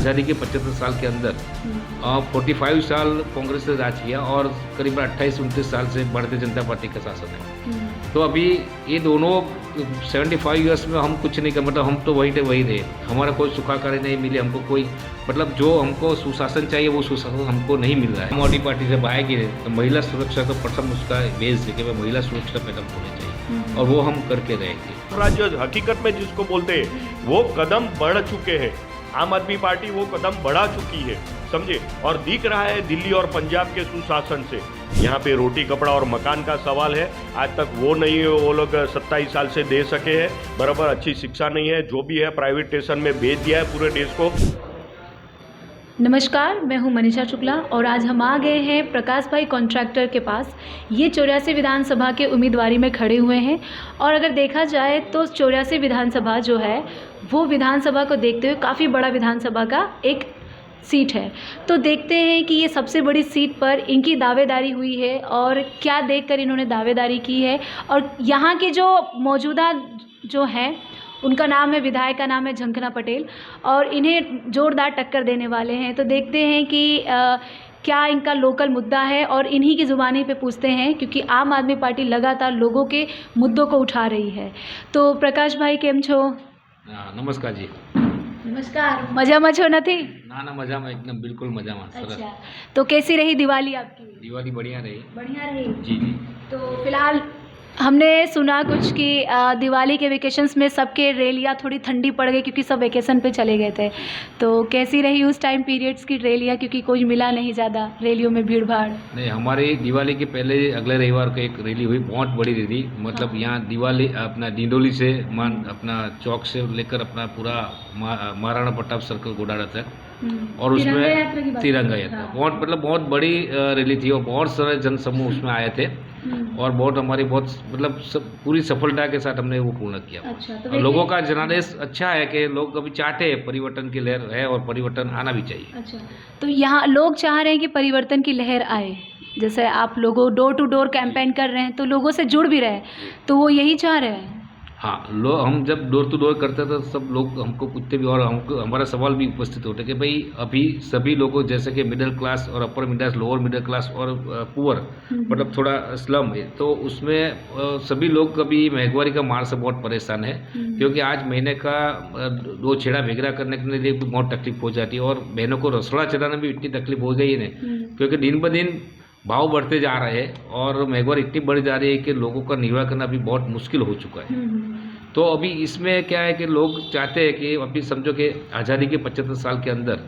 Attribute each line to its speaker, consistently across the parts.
Speaker 1: आज़ादी के 75 साल के अंदर 45 साल कांग्रेस ने राज किया और करीब 28-29 साल से भारतीय जनता पार्टी का शासन है। तो अभी ये दोनों 75 ईयर्स में हम कुछ नहीं कर, मतलब हम तो वही थे वही रहे। हमारा कोई सुखाकारी नहीं मिली हमको, कोई मतलब जो हमको सुशासन चाहिए वो सुशासन हमको नहीं मिल रहा है। मोदी पार्टी से बाहर गिरे तो महिला सुरक्षा तो प्रथम उसका बेस है कि महिला सुरक्षा पैदा होनी चाहिए और वो हम करके रहेंगे।
Speaker 2: राज्य हकीकत में जिसको बोलते हैं वो कदम बढ़ चुके हैं। आम आदमी पार्टी वो कदम बढ़ा चुकी है, समझे, और दिख रहा है दिल्ली और पंजाब के सुशासन से। यहाँ पे रोटी कपड़ा और मकान का सवाल है, आज तक वो नहीं है, वो लोग 27 साल से दे सके हैं। बराबर अच्छी शिक्षा नहीं है, जो भी है प्राइवेटेशन में बेच दिया है पूरे देश को।
Speaker 3: नमस्कार, मैं हूं मनीषा शुक्ला और आज हम आ गए हैं प्रकाश भाई कॉन्ट्रैक्टर के पास। ये 84 विधानसभा के उम्मीदवारी में खड़े हुए हैं और अगर देखा जाए तो 84 विधानसभा जो है वो विधानसभा को देखते हुए काफ़ी बड़ा विधानसभा का एक सीट है। तो देखते हैं कि ये सबसे बड़ी सीट पर इनकी दावेदारी हुई है और क्या देखकर इन्होंने दावेदारी की है, और यहाँ के जो मौजूदा जो हैं उनका नाम है, विधायक का नाम है झंखना पटेल, और इन्हें जोरदार टक्कर देने वाले हैं। तो देखते हैं कि क्या इनका लोकल मुद्दा है और इन्हीं की ज़ुबानी पे पूछते हैं, क्योंकि आम आदमी पार्टी लगातार लोगों के मुद्दों को उठा रही है। तो प्रकाश भाई केम छो?
Speaker 1: नमस्कार जी।
Speaker 3: नमस्कार। मजाમાં છો નથી?
Speaker 1: ना मजाમાં एकदम बिल्कुल मजाમાં।
Speaker 3: अच्छा, तो कैसी रही दिवाली आपकी?
Speaker 1: दिवाली बढ़िया रही।
Speaker 3: बढ़िया रही
Speaker 1: जी जी।
Speaker 3: तो फिलहाल हमने सुना कुछ कि दिवाली के वेकेशंस में सबके रैलियाँ थोड़ी ठंडी पड़ गई क्योंकि सब वेकेशन पे चले गए थे। तो कैसी रही उस टाइम पीरियड्स की रैलियाँ, क्योंकि कोई मिला नहीं ज़्यादा रैलियों में भीड़ भाड़?
Speaker 1: नहीं, हमारी दिवाली के पहले अगले रविवार को एक रैली हुई, बहुत बड़ी रैली। मतलब
Speaker 3: हाँ।
Speaker 1: यहाँ दिवाली अपना डिंडोली से अपना चौक से लेकर अपना पूरा महाराणा प्रताप सर्कल गोडारा तक, और उसमें तिरंगा यात्रा बहुत मतलब बहुत बड़ी रैली थी और बहुत सारे जनसमूह उसमें आए थे और बहुत हमारी बहुत मतलब पूरी सफलता के साथ हमने वो पूर्ण किया।
Speaker 3: अच्छा, तो
Speaker 1: और लोगों का जनादेश अच्छा है कि लोग अभी चाहते हैं परिवर्तन की लहर है और परिवर्तन आना भी चाहिए।
Speaker 3: अच्छा, तो यहाँ लोग चाह रहे हैं कि परिवर्तन की लहर आए, जैसे आप लोगों डोर टू डोर कैंपेन कर रहे हैं तो लोगों से जुड़ भी रहे हैं, तो वो यही चाह रहे हैं।
Speaker 1: हाँ, हम जब डोर टू डोर करते थे सब लोग हमको पूछते भी और हमको हमारा सवाल भी उपस्थित होते कि भाई अभी सभी लोगों जैसे कि मिडिल क्लास और upper middle class, lower middle class और पुअर मतलब थोड़ा स्लम है, तो उसमें सभी लोग कभी महंगाई का मार से बहुत परेशान है, क्योंकि आज महीने का 2 छेड़ा भेगरा करने के लिए भी बहुत तकलीफ हो जाती है और बहनों को रसोड़ा चलाने में भी इतनी तकलीफ हो गई है, क्योंकि दिन ब दिन भाव बढ़ते जा रहे हैं और महंगाई इतनी बढ़ जा रही है कि लोगों का निर्वाह करना भी बहुत मुश्किल हो चुका है। तो अभी इसमें क्या है कि लोग चाहते हैं कि अभी समझो कि आज़ादी के 75 साल के अंदर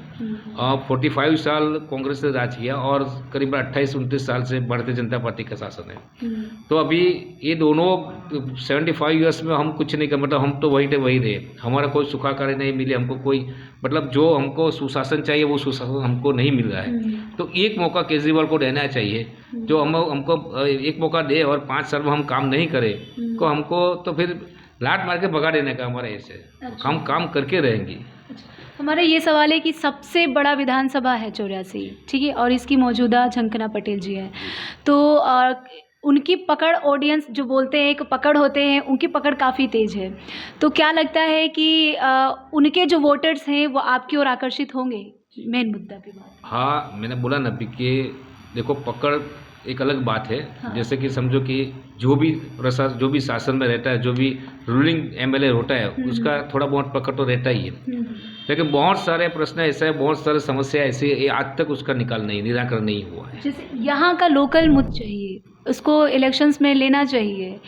Speaker 1: 45 साल कांग्रेस ने राज किया और करीब 28-29 साल से भारतीय जनता पार्टी का शासन है। तो अभी ये दोनों 75 ईयर्स में हम कुछ नहीं कर, मतलब हम तो वही थे वही रहे। हमारा कोई सुखाकारी नहीं मिली हमको, कोई मतलब जो हमको सुशासन चाहिए वो सुशासन हमको नहीं मिल रहा है। तो एक मौका केजरीवाल को देना चाहिए, जो हमको एक मौका दे और 5 साल में हम काम नहीं करें तो हमको तो फिर लात मार के भगा देने का हमारा ऐसे।
Speaker 3: अच्छा।
Speaker 1: हम काम करके रहेंगे।
Speaker 3: अच्छा, हमारा ये सवाल है कि सबसे बड़ा विधानसभा है 84, ठीक है, और इसकी मौजूदा झंखना पटेल जी हैं, तो उनकी पकड़, ऑडियंस जो बोलते हैं एक पकड़ होते हैं, उनकी पकड़ काफ़ी तेज़ है। तो क्या लगता है कि उनके जो वोटर्स हैं वो आपकी ओर आकर्षित होंगे? मेन मुद्दा की बात।
Speaker 1: हाँ, मैंने बोला ना अभी कि देखो पकड़ एक अलग बात है।
Speaker 3: हाँ।
Speaker 1: जैसे कि समझो कि जो भी शासन में रहता है, जो भी रूलिंग एमएलए होता है उसका थोड़ा बहुत पकड़ तो रहता ही है, लेकिन बहुत सारे प्रश्न ऐसे हैं, बहुत सारे समस्या ऐसी है आज तक उसका निराकरण नहीं हुआ है।
Speaker 3: जैसे यहाँ का लोकल मुद्दा चाहिए, उसको इलेक्शंस में लेना चाहिए।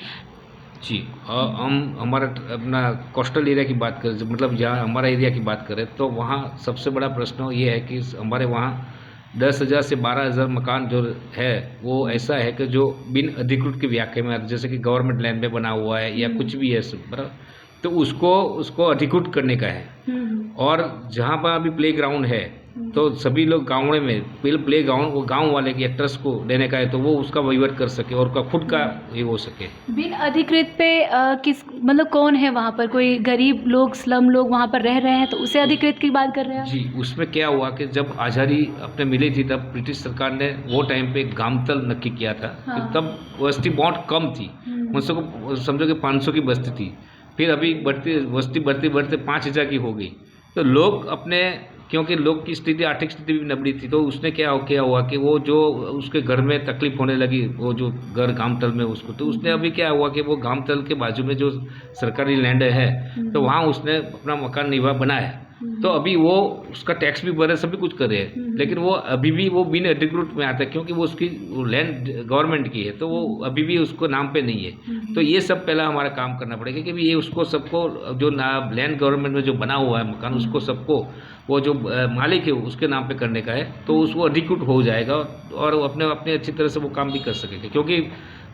Speaker 1: जी, हम हमारा अपना कोस्टल एरिया की बात करें, मतलब जहाँ हमारा एरिया की बात करें तो वहाँ सबसे बड़ा प्रश्न ये है कि हमारे वहाँ 10,000 से 12,000 मकान जो है वो ऐसा है कि जो बिन अधिकृत की व्याख्या में, जैसे कि गवर्नमेंट लैंड पे बना हुआ है या कुछ भी है बराबर, तो उसको अधिकृत करने का है। और जहाँ पर अभी प्ले ग्राउंड है तो सभी लोग गाँव में प्ले ग्राउंड वो गाँव वाले के ट्रस्ट को देने का है, तो वो उसका वहीवट कर सके और का खुद का ये हो सके। बिन
Speaker 3: अधिकृत पे किस मतलब कौन है वहाँ पर? कोई गरीब लोग, स्लम लोग वहाँ पर रह रहे हैं, तो उसे अधिकृत की बात कर रहे हैं?
Speaker 1: जी, उसमें क्या हुआ कि जब आज़ादी अपने मिली थी तब ब्रिटिश सरकार ने वो टाइम पे गामतल नक्की किया था।
Speaker 3: हाँ।
Speaker 1: तब बस्ती बहुत कम थी, मुझसे को समझो कि 500 की बस्ती थी, फिर अभी बस्ती बढ़ते 5,000 की हो गई। तो लोग अपने क्योंकि लोग की स्थिति, आर्थिक स्थिति भी नबड़ी थी। तो उसने क्या हुआ कि वो जो उसके घर में तकलीफ होने लगी, वो जो घर गामतल में उसको, तो उसने अभी क्या हुआ कि वो गामतल के बाजू में जो सरकारी लैंड है, तो वहाँ उसने अपना मकान निवास बनाया। तो अभी वो उसका टैक्स भी भरे, सभी कुछ करे, लेकिन वो अभी भी वो बिन अधिकृत में आता है, क्योंकि वो उसकी लैंड गवर्नमेंट की है, तो वो अभी भी उसको नाम पे नहीं है। तो ये सब पहला हमारा काम करना पड़ेगा कि ये उसको सबको जो लैंड गवर्नमेंट में जो बना हुआ है मकान, उसको सबको वो जो मालिक है उसके नाम पे करने का है, तो उसको अधिकृत हो जाएगा और अपने अच्छी तरह से वो काम भी कर सकेंगे। क्योंकि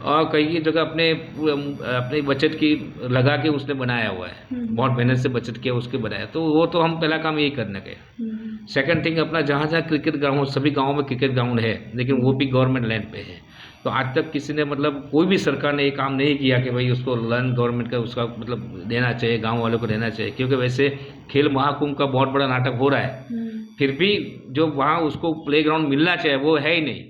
Speaker 1: कई जगह अपने बचत की लगा के उसने बनाया हुआ है, बहुत मेहनत से बचत किया उसके बनाया, तो वो तो हम पहला काम यही करने का है। सेकंड थिंग, अपना जहाँ जहाँ क्रिकेट ग्राउंड, सभी गाँवों में क्रिकेट ग्राउंड है, लेकिन वो भी गवर्नमेंट लैंड पे है। तो आज तक किसी ने मतलब कोई भी सरकार ने ये काम नहीं किया कि भाई उसको लैंड गवर्नमेंट का उसका मतलब देना चाहिए, गांव वालों को देना चाहिए। क्योंकि वैसे खेल महाकुंभ का बहुत बड़ा नाटक हो रहा है, फिर भी जो वहाँ उसको प्लेग्राउंड मिलना चाहिए वो है ही नहीं।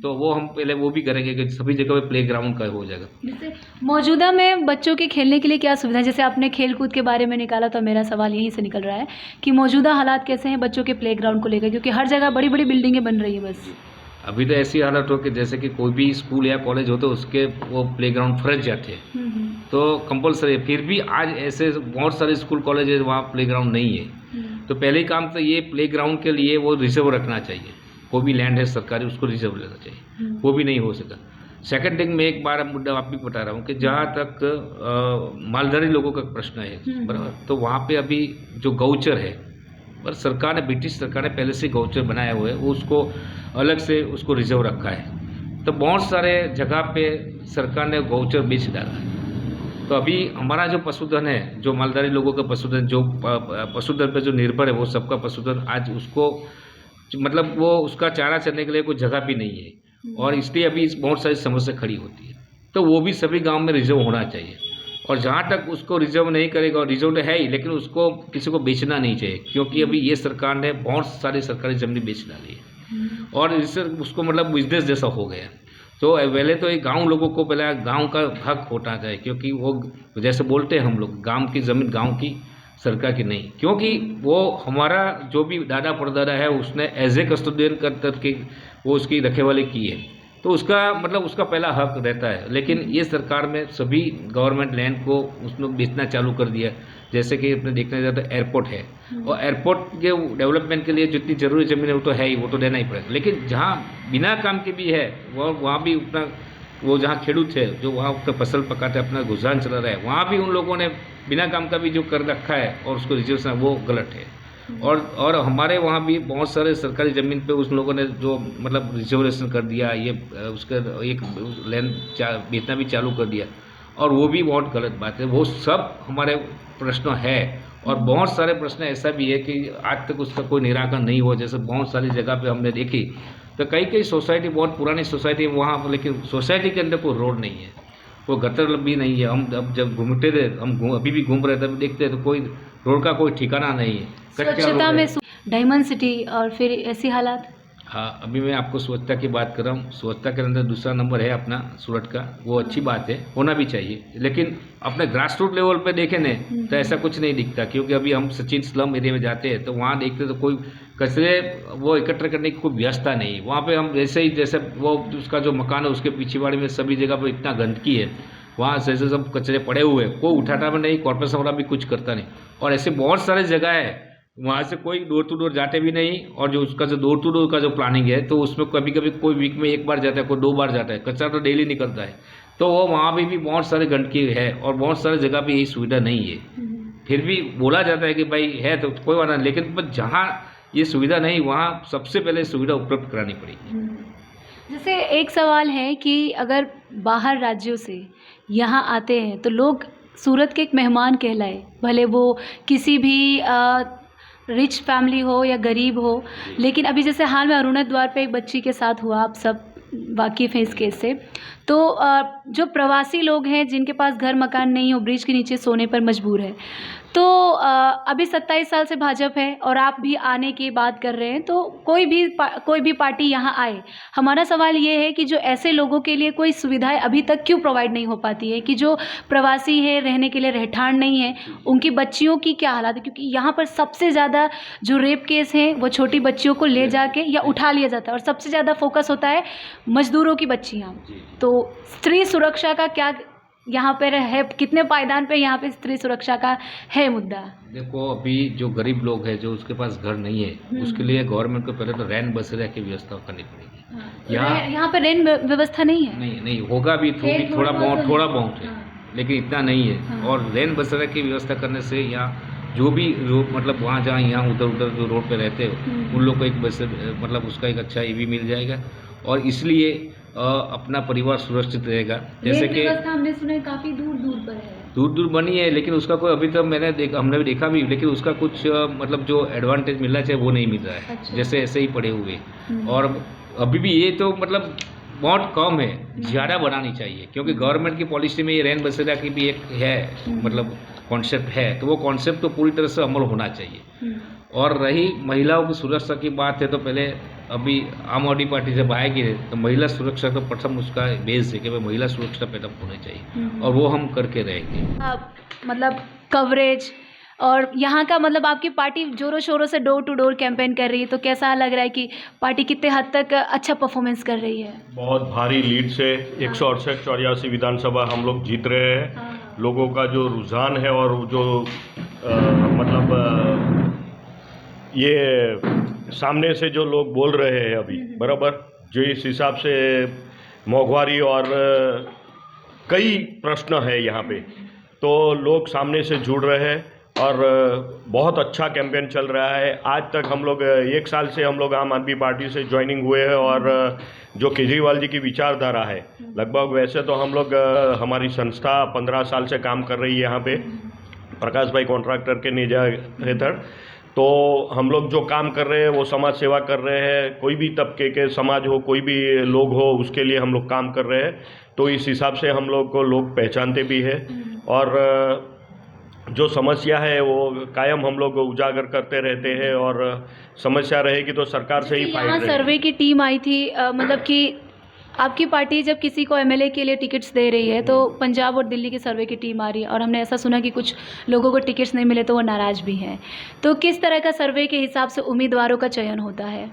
Speaker 1: तो वो हम पहले वो भी करेंगे कि सभी जगह पे प्लेग्राउंड का हो जाएगा।
Speaker 3: जैसे मौजूदा में बच्चों के खेलने के लिए क्या सुविधा, जैसे आपने खेल कूद के बारे में निकाला, तो मेरा सवाल यहीं से निकल रहा है कि मौजूदा हालात कैसे हैं बच्चों के प्लेग्राउंड को लेकर, क्योंकि हर जगह बड़ी बड़ी बिल्डिंगें बन रही है। बस
Speaker 1: अभी तो ऐसी हालत हो कि जैसे कि कोई भी स्कूल या कॉलेज हो तो उसके वो प्लेग्राउंड फर्ज जाते हैं, तो कंपलसरी। फिर भी आज ऐसे बहुत सारे स्कूल कॉलेज है वहाँ प्लेग्राउंड नहीं है। तो पहले ही काम तो ये प्लेग्राउंड के लिए वो रिजर्व रखना चाहिए। कोई भी लैंड है सरकारी, उसको रिजर्व लेना चाहिए, वो भी नहीं हो सका। सेकंड थिंग, मैं एक बार मुद्दा आप भी बता रहा हूँ कि जहाँ तक मालधारी लोगों का प्रश्न है, बराबर, तो वहाँ पे अभी जो गौचर है, पर सरकार ने, ब्रिटिश सरकार ने पहले से गौचर बनाया हुआ है, वो उसको अलग से उसको रिजर्व रखा है। तो बहुत सारे जगह पे सरकार ने गौचर बेच डाला है। तो अभी हमारा जो पशुधन है, जो मालधारी लोगों का पशुधन, जो पशुधन पे जो निर्भर है, वो सबका पशुधन आज उसको मतलब वो उसका चारा चलने के लिए कोई जगह भी नहीं है, और इसलिए अभी बहुत सारी समस्या खड़ी होती है। तो वो भी सभी गांव में रिजर्व होना चाहिए। और जहाँ तक उसको रिजर्व नहीं करेगा, और रिजर्व तो है ही, लेकिन उसको किसी को बेचना नहीं चाहिए, क्योंकि अभी ये सरकार ने बहुत सारी सरकारी ज़मीन बेच डाली है और इससे उसको मतलब बिजनेस जैसा हो गया। तो पहले तो एक गांव लोगों को पहले गांव का हक होना चाहिए, क्योंकि वो जैसे बोलते हैं हम लोग, गांव की ज़मीन गांव की, सरकार की नहीं। क्योंकि वो हमारा जो भी दादा परदादा है उसने एज ए कस्टोडियन करके वो उसकी रखेवाली की है, तो उसका मतलब उसका पहला हक रहता है। लेकिन ये सरकार में सभी गवर्नमेंट लैंड को उसने बेचना चालू कर दिया। जैसे कि अपने देखने जाए तो एयरपोर्ट है, और एयरपोर्ट के डेवलपमेंट के लिए जितनी जरूरी ज़मीन है वो तो है ही, वो तो देना ही पड़ेगा। लेकिन जहाँ बिना काम के भी है, वो वहाँ भी उतना, वो जहाँ खेडूत है जो वहाँ अपना फसल पकाते अपना गुजारा चला रहा है, वहाँ भी उन लोगों ने बिना काम का भी जो कर रखा है और उसको रिजर्वेशन, वो गलत है। और हमारे वहाँ भी बहुत सारे सरकारी ज़मीन पे उस लोगों ने जो मतलब रिजर्वेशन कर दिया, ये उसका एक लैंड बेचना भी चालू कर दिया, और वो भी बहुत गलत बात है। वो सब हमारे प्रश्न है, और बहुत सारे प्रश्न ऐसा भी है कि आज तक उसका कोई निराकरण नहीं हुआ। जैसे बहुत सारी जगह पे हमने देखी, तो कई सोसाइटी, बहुत पुरानी सोसाइटी वहाँ, लेकिन सोसाइटी के अंदर कोई रोड नहीं है, वो गटर भी नहीं है। हम अब जब घूमते थे, अभी भी घूम रहे थे, अभी देखते हैं तो कोई रोड का कोई ठिकाना नहीं है,
Speaker 3: स्वच्छता में डायमंड सिटी और फिर ऐसी हालात।
Speaker 1: हाँ, अभी मैं आपको स्वच्छता की बात कर रहा हूँ। स्वच्छता के अंदर दूसरा नंबर है अपना सूरत का, वो अच्छी बात है, होना भी चाहिए। लेकिन अपने ग्रास रूट लेवल पे देखें न, तो ऐसा कुछ नहीं दिखता। क्योंकि अभी हम सचिन स्लम एरिया में जाते हैं तो वहाँ देखते तो कोई कचरे वो एकत्र करने की कोई व्यवस्था नहीं। वहाँ पे हम जैसे वो उसका जो मकान है उसके पीछेवाड़ी में सभी जगह पर इतना गंदगी है, वहाँ जैसे सब कचरे पड़े हुए, कोई उठाता भी नहीं, कॉर्पोरेशन वाला भी कुछ करता नहीं। और ऐसे बहुत सारे जगह है, वहाँ से कोई डोर टू डोर जाते भी नहीं। और जो उसका जो डोर टू डोर का जो प्लानिंग है, तो उसमें कभी कभी कोई वीक में एक बार जाता है, कोई 2 बार जाता है, कचरा तो डेली निकलता है। तो वो वहाँ भी बहुत सारे गंदगी है, और बहुत सारे जगह पे यही सुविधा नहीं है। फिर भी बोला जाता है कि भाई है तो कोई बात नहीं, लेकिन जहाँ ये सुविधा नहीं, वहाँ सबसे पहले सुविधा उपलब्ध करानी पड़ेगी।
Speaker 3: जैसे एक सवाल है कि अगर बाहर राज्यों से यहाँ आते हैं तो लोग सूरत के एक मेहमान कहलाए, भले वो किसी भी रिच फैमिली हो या गरीब हो। लेकिन अभी जैसे हाल में अरुणा द्वार पे एक बच्ची के साथ हुआ, आप सब वाकिफ़ हैं इस केस से, तो जो प्रवासी लोग हैं जिनके पास घर मकान नहीं है, वो ब्रिज के नीचे सोने पर मजबूर है। तो अभी 27 साल से भाजपा है और आप भी आने की बात कर रहे हैं, तो कोई भी पार्टी यहाँ आए, हमारा सवाल ये है कि जो ऐसे लोगों के लिए कोई सुविधाएं अभी तक क्यों प्रोवाइड नहीं हो पाती है, कि जो प्रवासी है रहने के लिए रहठान नहीं है, उनकी बच्चियों की क्या हालत है, क्योंकि यहाँ पर सबसे ज़्यादा जो रेप केस हैं वो छोटी बच्चियों को ले जाके या उठा लिया जाता है, और सबसे ज़्यादा फोकस होता है मजदूरों की बच्चियाँ। तो स्त्री सुरक्षा का क्या यहाँ पर है, कितने पायदान पे यहाँ पे स्त्री सुरक्षा का है मुद्दा?
Speaker 1: देखो, अभी जो गरीब लोग हैं, जो उसके पास घर नहीं है, उसके लिए गवर्नमेंट को पहले तो रैन बसेरा की व्यवस्था करनी पड़ेगी।
Speaker 3: यहाँ पर रेन व्यवस्था नहीं है।
Speaker 1: नहीं होगा भी, थोड़ा बहुत है, लेकिन इतना नहीं है। और रैन बसेरा की व्यवस्था करने से यहाँ जो भी लोग मतलब वहाँ जहाँ यहाँ उधर जो रोड पे रहते हो, उन लोग को एक बस मतलब उसका एक अच्छा ये भी मिल जाएगा, और इसलिए अपना परिवार सुरक्षित रहेगा। जैसे कि
Speaker 3: हमने सुना है काफ़ी दूर पर है,
Speaker 1: दूर बनी है, लेकिन उसका कोई अभी तक हमने भी देखा भी, लेकिन उसका कुछ मतलब जो एडवांटेज मिलना चाहिए वो नहीं मिल रहा है।
Speaker 3: अच्छा।
Speaker 1: जैसे ऐसे ही पड़े हुए, और अभी भी ये तो मतलब बहुत कम है, ज़्यादा बनानी चाहिए, क्योंकि गवर्नमेंट की पॉलिसी में ये रैन बसेरा की भी एक है मतलब कॉन्सेप्ट है, तो वो कॉन्सेप्ट तो पूरी तरह से अमल होना चाहिए। और रही महिलाओं की सुरक्षा की बात है, तो पहले अभी आम आदमी पार्टी जब आएगी तो महिला सुरक्षा तो प्रथम उसका बेस है कि भाई महिला सुरक्षा पैदा होनी चाहिए, और वो हम करके रहेंगे।
Speaker 3: मतलब कवरेज और यहाँ का मतलब आपकी पार्टी जोरों शोरों से डोर टू डोर कैंपेन कर रही है, तो कैसा लग रहा है कि पार्टी कितने हद तक अच्छा परफॉर्मेंस कर रही है?
Speaker 2: बहुत भारी लीड से 168-84 विधानसभा हम लोग जीत रहे हैं। लोगों का जो रुझान है और जो मतलब ये सामने से जो लोग बोल रहे हैं अभी बराबर, जो इस हिसाब से मोघवारी और कई प्रश्न है यहाँ पे, तो लोग सामने से जुड़ रहे हैं और बहुत अच्छा कैंपेन चल रहा है। आज तक हम लोग 1 साल से हम लोग आम आदमी पार्टी से ज्वाइनिंग हुए हैं, और जो केजरीवाल जी की विचारधारा है लगभग, वैसे तो हम लोग हमारी संस्था 15 साल से काम कर रही है यहाँ पे प्रकाश भाई कॉन्ट्रैक्टर के निजा हेतु। तो हम लोग जो काम कर रहे हैं वो समाज सेवा कर रहे हैं, कोई भी तबके के समाज हो, कोई भी लोग हो, उसके लिए हम लोग काम कर रहे हैं। तो इस हिसाब से हम लोग को लोग पहचानते भी है, और जो समस्या है वो कायम हम लोग उजागर करते रहते हैं, और समस्या रहेगी तो सरकार से ही फाइट रहेगी।
Speaker 3: सर्वे की टीम आई थी, मतलब कि आपकी पार्टी जब किसी को एमएलए के लिए टिकट्स दे रही है, तो पंजाब और दिल्ली की सर्वे की टीम आ रही है, और हमने ऐसा सुना कि कुछ लोगों को टिकट्स नहीं मिले तो वो नाराज़ भी हैं। तो किस तरह का सर्वे के हिसाब से उम्मीदवारों का चयन होता है?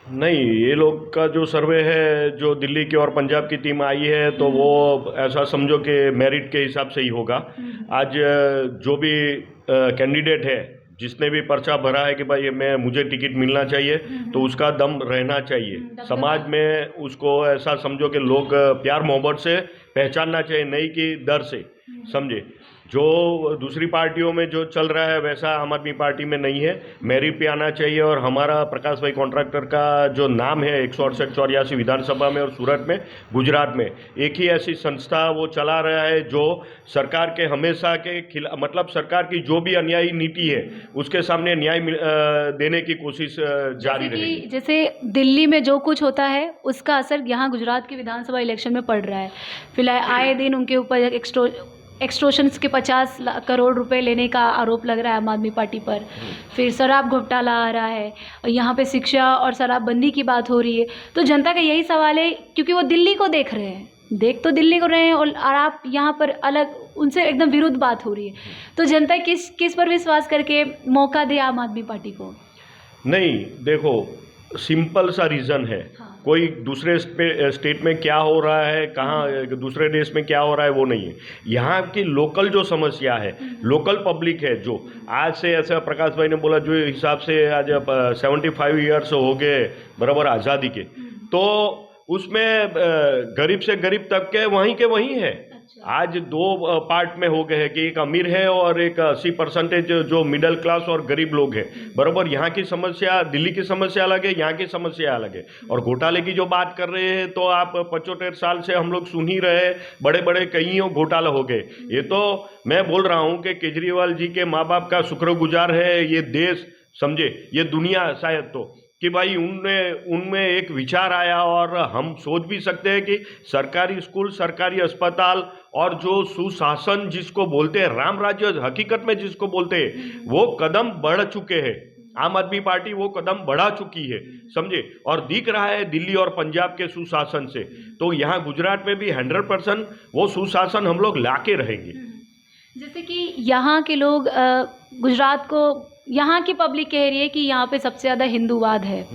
Speaker 2: नहीं, ये लोग का जो सर्वे है, जो दिल्ली की और पंजाब की टीम आई है, तो वो ऐसा समझो कि मेरिट के हिसाब से ही होगा। आज जो भी कैंडिडेट है, जिसने भी पर्चा भरा है कि भाई मुझे टिकट मिलना चाहिए, तो उसका दम रहना चाहिए समाज में। उसको ऐसा समझो कि लोग प्यार मोहब्बत से पहचानना चाहिए, नहीं कि डर से, समझे। जो दूसरी पार्टियों में जो चल रहा है वैसा आम आदमी पार्टी में नहीं है, मेरिट पे आना चाहिए। और हमारा प्रकाश भाई कॉन्ट्रैक्टर का जो नाम है 168-84 विधानसभा में और सूरत में, गुजरात में एक ही ऐसी संस्था वो चला रहा है जो सरकार के हमेशा के मतलब सरकार की जो भी अन्यायी नीति है उसके सामने न्याय देने की कोशिश जारी रहेगी।
Speaker 3: जैसे दिल्ली में जो कुछ होता है उसका असर यहाँ गुजरात के विधानसभा इलेक्शन में पड़ रहा है। फिलहाल आए दिन उनके ऊपर एक्सटोर्शंस के 50 करोड़ रुपए लेने का आरोप लग रहा है आम आदमी पार्टी पर। फिर शराब घोटाला आ रहा है, यहाँ पे शिक्षा और शराबबंदी की बात हो रही है। तो जनता का यही सवाल है, क्योंकि वो दिल्ली को देख रहे हैं, देख तो दिल्ली को रहे हैं, और आप यहाँ पर अलग उनसे एकदम विरुद्ध बात हो रही है। तो जनता किस पर विश्वास करके मौका दे आम आदमी पार्टी को?
Speaker 2: नहीं, देखो सिंपल सा रीज़न है। कोई दूसरे स्टेट में क्या हो रहा है, कहाँ दूसरे देश में क्या हो रहा है वो नहीं है। यहाँ की लोकल जो समस्या है, लोकल पब्लिक है, जो आज से ऐसा प्रकाश भाई ने बोला जो हिसाब से आज 75 ईयर्स हो गए बराबर आज़ादी के, तो उसमें गरीब से गरीब तबके वहीं के वहीं है। आज 2 पार्ट में हो गए हैं कि एक अमीर है और एक 80% जो मिडिल क्लास और गरीब लोग हैं बराबर। यहाँ की समस्या, दिल्ली की समस्या अलग है, यहाँ की समस्या अलग है। और घोटाले की जो बात कर रहे हैं, तो आप 75 साल से हम लोग सुन ही रहे, बड़े बड़े कईयों घोटाले हो गए। ये तो मैं बोल रहा हूँ कि केजरीवाल जी के माँ बाप का शुक्रगुजार है ये देश, समझे, ये दुनिया शायद। कि भाई उनमें एक विचार आया और हम सोच भी सकते हैं कि सरकारी स्कूल, सरकारी अस्पताल और जो सुशासन जिसको बोलते हैं, राम राज्य हकीकत में जिसको बोलते हैं, वो कदम बढ़ चुके हैं। आम आदमी पार्टी वो कदम बढ़ा चुकी है, समझे, और दिख रहा है दिल्ली और पंजाब के सुशासन से। तो यहाँ गुजरात में भी 100% वो सुशासन हम लोग ला के रहेंगे।
Speaker 3: जैसे कि यहाँ के लोग गुजरात को, यहाँ की पब्लिक कह रही है कि यहाँ पे सबसे ज़्यादा हिंदूवाद है,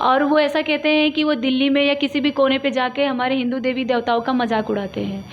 Speaker 3: और वो ऐसा कहते हैं कि वो दिल्ली में या किसी भी कोने पे जाके हमारे हिंदू देवी देवताओं का मजाक उड़ाते हैं।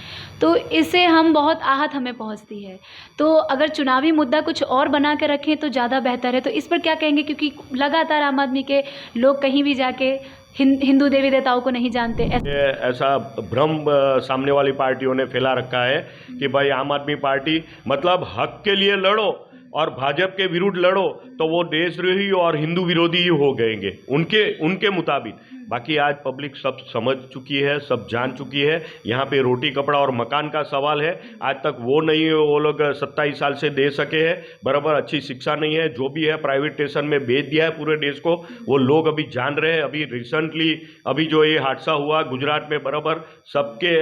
Speaker 3: तो इससे हम बहुत आहत हमें पहुँचती है। तो अगर चुनावी मुद्दा कुछ और बना के रखें तो ज़्यादा बेहतर है। तो इस पर क्या कहेंगे, क्योंकि लगातार आम आदमी के लोग कहीं भी जाके हिंदू देवी देवताओं को नहीं जानते।
Speaker 2: ऐसा भ्रम सामने वाली पार्टियों ने फैला रखा है कि भाई आम आदमी पार्टी मतलब हक के लिए लड़ो और भाजपा के विरुद्ध लड़ो तो वो देशद्रोही और हिंदू विरोधी ही हो गएंगे उनके मुताबिक। बाकी आज पब्लिक सब समझ चुकी है, सब जान चुकी है। यहाँ पे रोटी कपड़ा और मकान का सवाल है। आज तक वो नहीं, वो लोग 27 साल से दे सके हैं, बराबर अच्छी शिक्षा नहीं है, जो भी है प्राइवेटेशन में बेच दिया है पूरे देश को। वो लोग अभी जान रहे हैं। अभी रिसेंटली अभी जो ये हादसा हुआ गुजरात में, बराबर सबके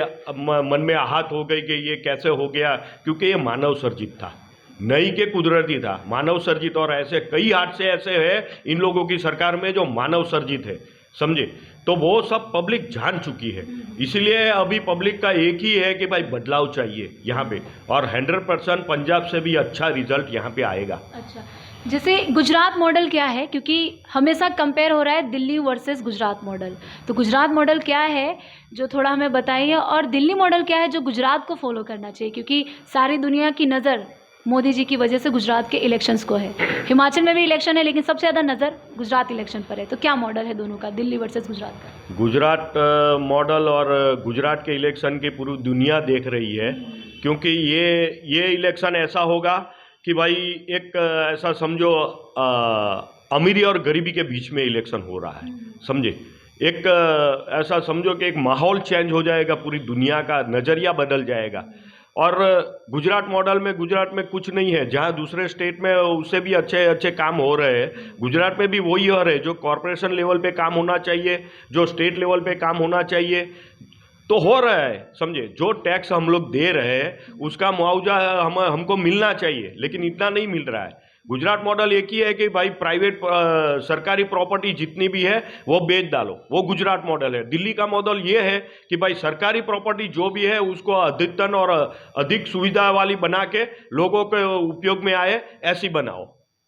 Speaker 2: मन में आहत हो गई कि ये कैसे हो गया, क्योंकि ये मानव सर्जित था, नहीं के कुदरती था, मानव सर्जित। और ऐसे कई हादसे ऐसे हैं इन लोगों की सरकार में जो मानव सर्जित है, समझे। तो वो सब पब्लिक जान चुकी है। इसलिए अभी पब्लिक का एक ही है कि भाई बदलाव चाहिए यहाँ पे, और 100% पंजाब से भी अच्छा रिजल्ट यहाँ पे आएगा।
Speaker 3: अच्छा, जैसे गुजरात मॉडल क्या है, क्योंकि हमेशा कंपेयर हो रहा है दिल्ली वर्सेस गुजरात मॉडल। तो गुजरात मॉडल क्या है जो थोड़ा हमें बताइए, और दिल्ली मॉडल क्या है जो गुजरात को फॉलो करना चाहिए, क्योंकि सारी दुनिया की नज़र मोदी जी की वजह से गुजरात के इलेक्शंस को है। हिमाचल में भी इलेक्शन है, लेकिन सबसे ज़्यादा नज़र गुजरात इलेक्शन पर है। तो क्या मॉडल है दोनों का, दिल्ली वर्सेस गुजरात का? गुजरात
Speaker 2: मॉडल और गुजरात के इलेक्शन की पूरी दुनिया देख रही है, क्योंकि ये इलेक्शन ऐसा होगा कि भाई एक ऐसा समझो अमीरी और गरीबी के बीच में इलेक्शन हो रहा है, समझे। एक ऐसा समझो कि एक माहौल चेंज हो जाएगा, पूरी दुनिया का नज़रिया बदल जाएगा। और गुजरात मॉडल में, गुजरात में कुछ नहीं है, जहाँ दूसरे स्टेट में उससे भी अच्छे काम हो रहे हैं, गुजरात में भी वही हो रहे हैं। जो कॉरपोरेशन लेवल पे काम होना चाहिए, जो स्टेट लेवल पे काम होना चाहिए, तो हो रहा है, समझे। जो टैक्स हम लोग दे रहे हैं उसका मुआवजा हमको मिलना चाहिए, लेकिन इतना नहीं मिल रहा है। गुजरात मॉडल एक ही है कि भाई प्राइवेट सरकारी प्रॉपर्टी जितनी भी है वो बेच डालो, वो गुजरात मॉडल है। दिल्ली का मॉडल ये है कि भाई सरकारी प्रॉपर्टी जो भी है उसको अधिकतम और अधिक सुविधा वाली बना के लोगों के उपयोग में आए, ऐसी बनाओ।